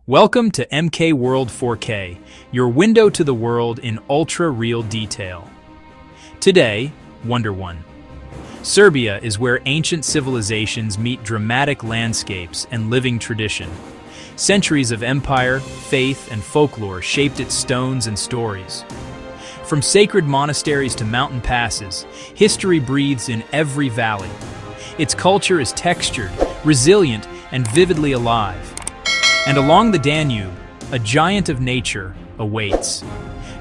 Welcome to MK World 4K, your window to the world in ultra-real detail. Today, Wonder One. Serbia is where ancient civilizations meet dramatic landscapes and living tradition. Centuries of empire, faith, and folklore shaped its stones and stories. From sacred monasteries to mountain passes, history breathes in every valley. Its culture is textured, resilient, and vividly alive. And along the Danube, a giant of nature awaits.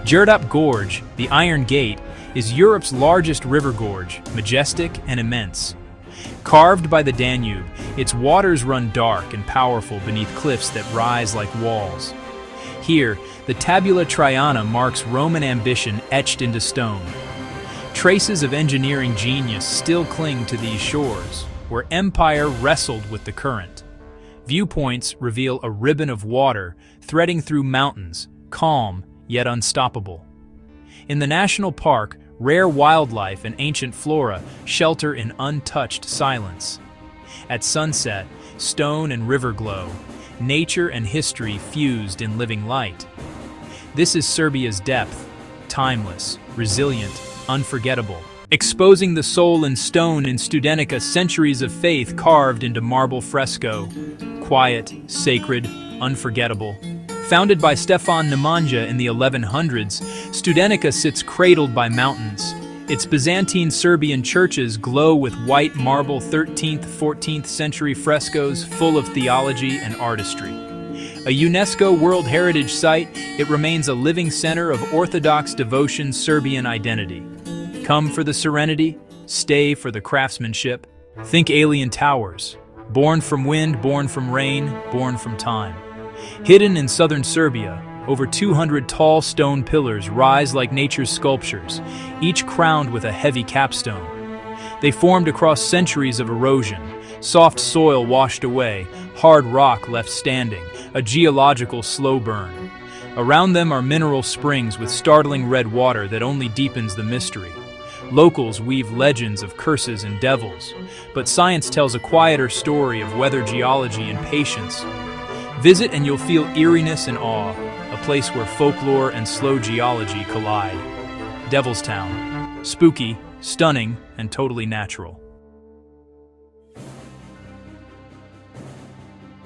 Djerdap Gorge, the Iron Gate, is Europe's largest river gorge, majestic and immense. Carved by the Danube, its waters run dark and powerful beneath cliffs that rise like walls. Here, the Tabula Traiana marks Roman ambition etched into stone. Traces of engineering genius still cling to these shores, where empire wrestled with the current. Viewpoints reveal a ribbon of water threading through mountains, calm yet unstoppable. In the national park, rare wildlife and ancient flora shelter in untouched silence. At sunset, stone and river glow, nature and history fused in living light. This is Serbia's depth, timeless, resilient, unforgettable. Exposing the soul in stone in Studenica, centuries of faith carved into marble fresco. Quiet, sacred, unforgettable. Founded by Stefan Nemanja in the 1100s, Studenica sits cradled by mountains. Its Byzantine Serbian churches glow with white marble 13th, 14th century frescoes full of theology and artistry. A UNESCO World Heritage Site, it remains a living center of Orthodox devotion Serbian identity. Come for the serenity, stay for the craftsmanship. Think alien towers. Born from wind, born from rain, born from time. Hidden in southern Serbia, over 200 tall stone pillars rise like nature's sculptures, each crowned with a heavy capstone. They formed across centuries of erosion, soft soil washed away, hard rock left standing, a geological slow burn. Around them are mineral springs with startling red water that only deepens the mystery. Locals weave legends of curses and devils, but science tells a quieter story of weather geology and patience. Visit and you'll feel eeriness and awe, a place where folklore and slow geology collide. Devil's Town. Spooky, stunning, and totally natural.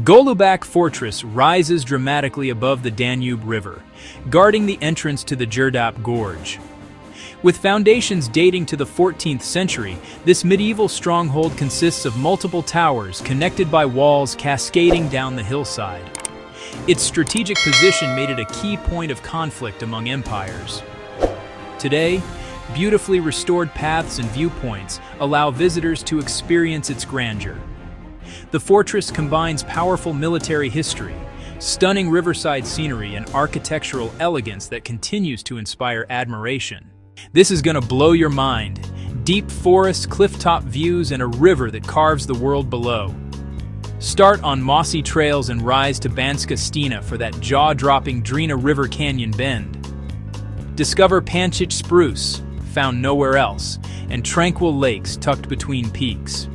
Golubac Fortress rises dramatically above the Danube River, guarding the entrance to the Djerdap Gorge. With foundations dating to the 14th century, this medieval stronghold consists of multiple towers connected by walls cascading down the hillside. Its strategic position made it a key point of conflict among empires. Today, beautifully restored paths and viewpoints allow visitors to experience its grandeur. The fortress combines powerful military history, stunning riverside scenery, and architectural elegance that continues to inspire admiration. This is gonna blow your mind. Deep forests, clifftop views, and a river that carves the world below. Start on mossy trails and rise to Banska Stina for that jaw-dropping Drina River Canyon bend. Discover Pančić spruce, found nowhere else, and tranquil lakes tucked between peaks.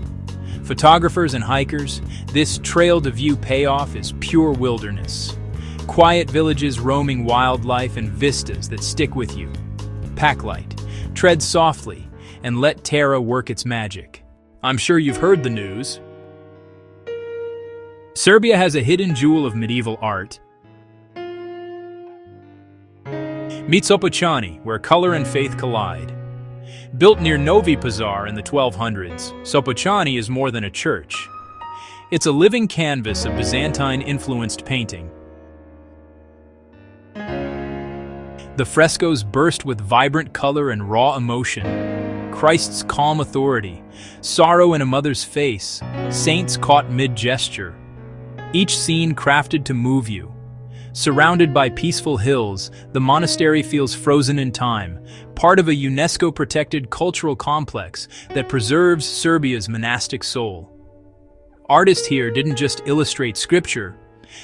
Photographers and hikers, this trail-to-view payoff is pure wilderness. Quiet villages roaming wildlife and vistas that stick with you. Pack light, tread softly, and let Terra work its magic. I'm sure you've heard the news. Serbia has a hidden jewel of medieval art. Meet Sopoćani, where color and faith collide. Built near Novi Pazar in the 1200s, Sopoćani is more than a church. It's a living canvas of Byzantine-influenced painting. The frescoes burst with vibrant color and raw emotion. Christ's calm authority, sorrow in a mother's face, saints caught mid-gesture. Each scene crafted to move you. Surrounded by peaceful hills, the monastery feels frozen in time, part of a UNESCO-protected cultural complex that preserves Serbia's monastic soul. Artists here didn't just illustrate scripture,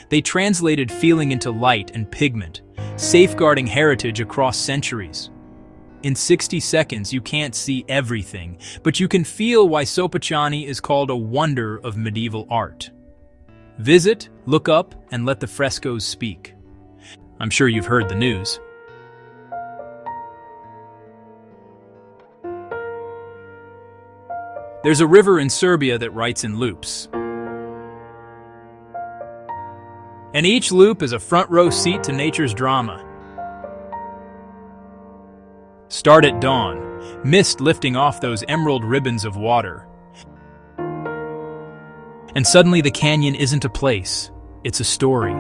they translated feeling into light and pigment, safeguarding heritage across centuries. In 60 seconds, you can't see everything, but you can feel why Sopoćani is called a wonder of medieval art. Visit, Look up and let the frescoes speak. I'm sure you've heard the news. There's a river in Serbia that writes in loops. And each loop is a front row seat to nature's drama. Start at dawn, mist lifting off those emerald ribbons of water. And suddenly the canyon isn't a place, it's a story.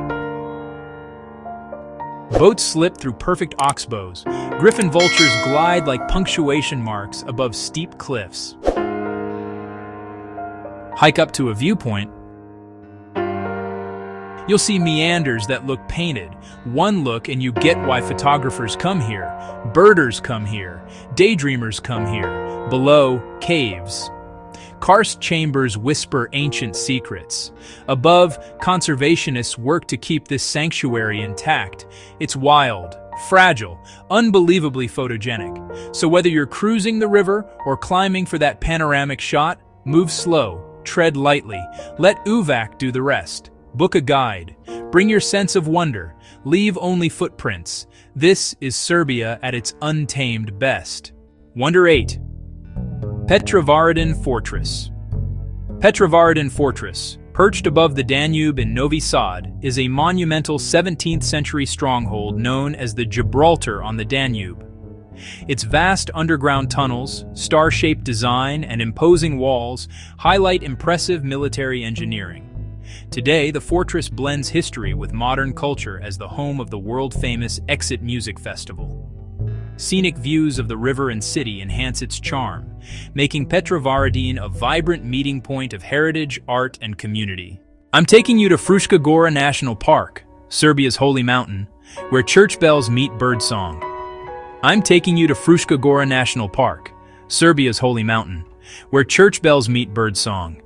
Boats slip through perfect oxbows. Griffin vultures glide like punctuation marks above steep cliffs. Hike up to a viewpoint. You'll see meanders that look painted. One look and you get why photographers come here. Birders come here. Daydreamers come here. Below, caves. Karst chambers whisper ancient secrets. Above, conservationists work to keep this sanctuary intact. It's wild, fragile, unbelievably photogenic. So whether you're cruising the river or climbing for that panoramic shot, move slow, tread lightly, let Uvac do the rest. Book a guide. Bring your sense of wonder. Leave only footprints. This is Serbia at its untamed best. Wonder 8. Petrovaradin Fortress. Petrovaradin Fortress, perched above the Danube in Novi Sad, is a monumental 17th century stronghold known as the Gibraltar on the Danube. Its vast underground tunnels, star-shaped design, and imposing walls highlight impressive military engineering. Today, the fortress blends history with modern culture as the home of the world-famous Exit Music Festival. Scenic views of the river and city enhance its charm, making Petrovaradin a vibrant meeting point of heritage, art, and community. I'm taking you to Fruška Gora National Park, Serbia's holy mountain, where church bells meet birdsong. I'm taking you to Fruška Gora National Park, Serbia's holy mountain, where church bells meet birdsong.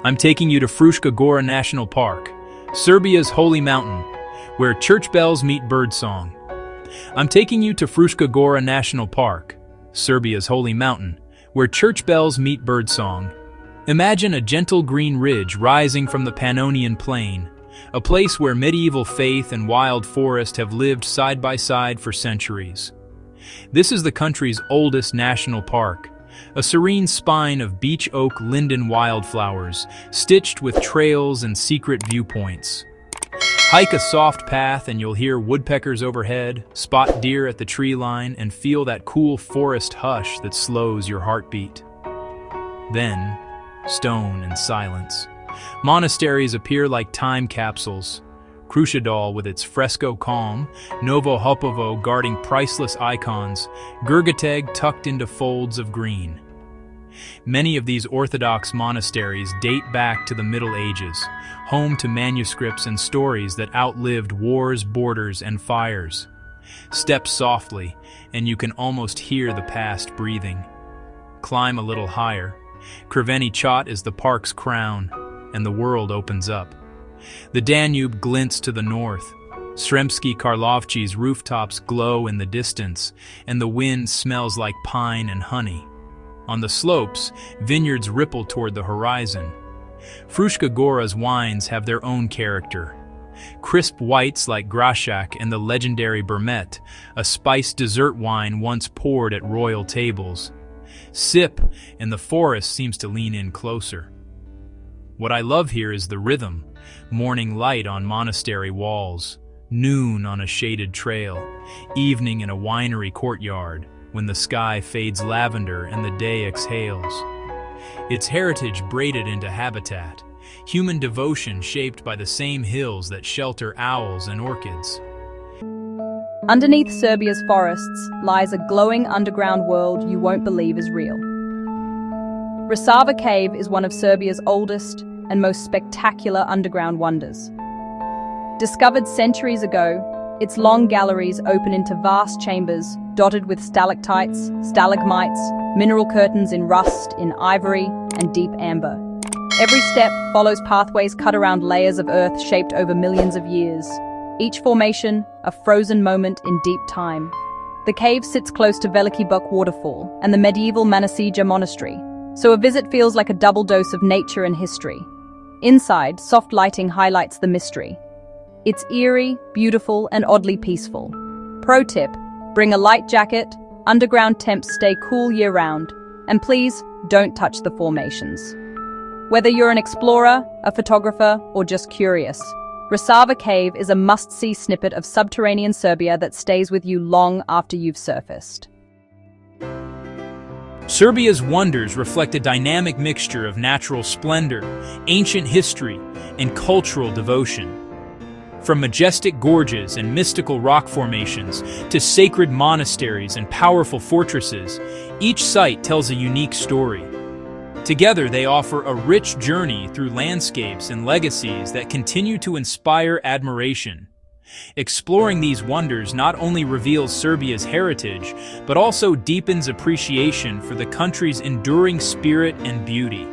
I'm taking you to Fruška Gora National Park, Serbia's holy mountain, where church bells meet birdsong. I'm taking you to Fruška Gora National Park, Serbia's holy mountain, where church bells meet birdsong. Imagine a gentle green ridge rising from the Pannonian Plain, a place where medieval faith and wild forest have lived side by side for centuries. This is the country's oldest national park, a serene spine of beech oak linden wildflowers, stitched with trails and secret viewpoints. Hike a soft path and you'll hear woodpeckers overhead, spot deer at the tree line, and feel that cool forest hush that slows your heartbeat. Then, stone and silence. Monasteries appear like time capsules. Krušedal with its fresco calm, Novo Hopovo guarding priceless icons, Grgetag tucked into folds of green. Many of these Orthodox monasteries date back to the Middle Ages, home to manuscripts and stories that outlived wars, borders, and fires. Step softly, and you can almost hear the past breathing. Climb a little higher. Crveni Chat is the park's crown, and the world opens up. The Danube glints to the north. Sremski Karlovci's rooftops glow in the distance, and the wind smells like pine and honey. On the slopes, vineyards ripple toward the horizon. Fruška Gora's wines have their own character. Crisp whites like Grašak and the legendary Bermet, a spiced dessert wine once poured at royal tables. Sip, and the forest seems to lean in closer. What I love here is the rhythm, morning light on monastery walls, noon on a shaded trail, evening in a winery courtyard, when the sky fades lavender and the day exhales. Its heritage braided into habitat, human devotion shaped by the same hills that shelter owls and orchids. Underneath Serbia's forests lies a glowing underground world you won't believe is real. Resava Cave is one of Serbia's oldest and most spectacular underground wonders. Discovered centuries ago, its long galleries open into vast chambers dotted with stalactites, stalagmites, mineral curtains in rust, in ivory, and deep amber. Every step follows pathways cut around layers of earth shaped over millions of years. Each formation, a frozen moment in deep time. The cave sits close to Veliki Buk waterfall and the medieval Đavolja Monastery, so a visit feels like a double dose of nature and history. Inside, soft lighting highlights the mystery. It's eerie, beautiful, and oddly peaceful. Pro tip, bring a light jacket, underground temps stay cool year-round, and please, don't touch the formations. Whether you're an explorer, a photographer, or just curious, Resava Cave is a must-see snippet of subterranean Serbia that stays with you long after you've surfaced. Serbia's wonders reflect a dynamic mixture of natural splendor, ancient history, and cultural devotion. From majestic gorges and mystical rock formations to sacred monasteries and powerful fortresses, each site tells a unique story. Together, they offer a rich journey through landscapes and legacies that continue to inspire admiration. Exploring these wonders not only reveals Serbia's heritage, but also deepens appreciation for the country's enduring spirit and beauty.